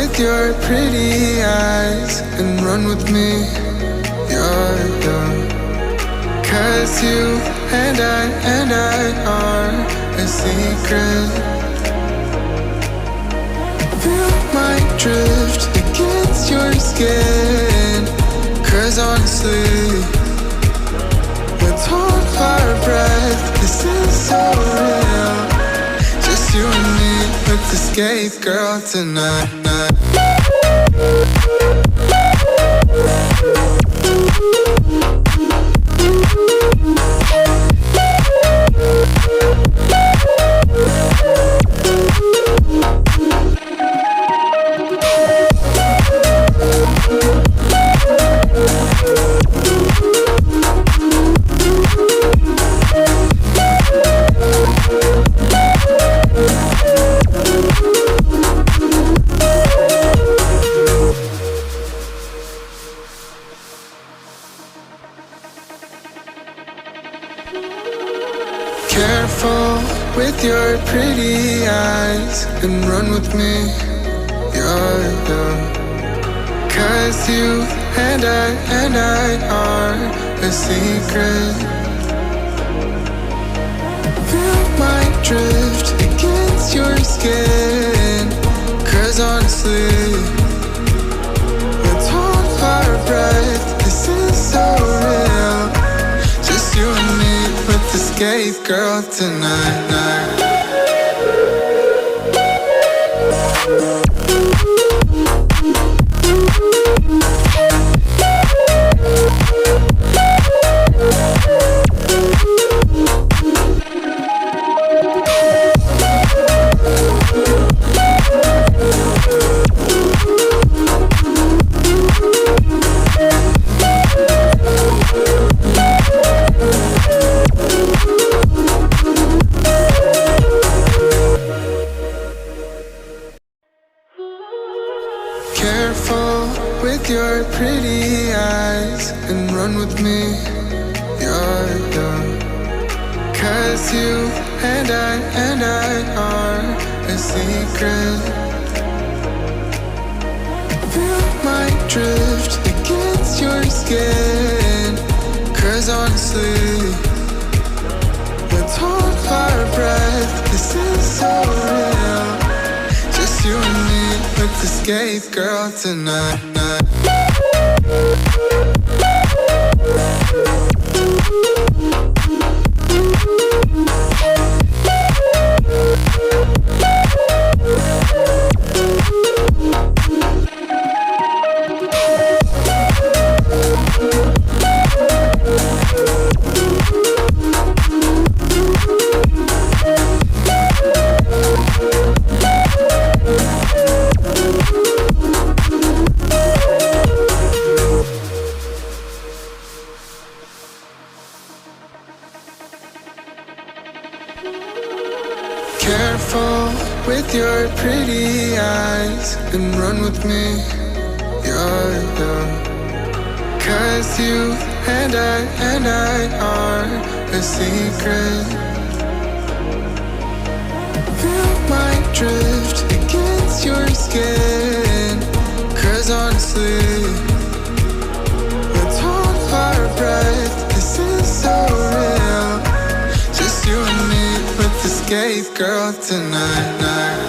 with your pretty eyes and run with me. You're young. 'Cause you and I are a secret. Feel my drift against your skin. 'Cause honestly, let's hold our breath. This is so real. Just you and me, let's escape, girl, tonight. Careful with your pretty eyes and run with me. You're young. 'Cause you and I are a secret. Feel my drift against your skin. 'Cause honestly, let's hold our breath. This is so real. Just you and me, let's escape, girl, tonight. Careful with your pretty eyes and run with me. You're young. 'Cause you and I are a secret. Feel my drift against your skin. 'Cause honestly, let's hold our breath. This is so real. Just you and me, let's escape, girl, tonight. Careful with your pretty eyes and run with me. You're young. 'Cause you and I are a secret. Feel my drift against your skin. 'Cause honestly, let's hold our breath. This is so real. Just you and me, let's escape, girl, tonight.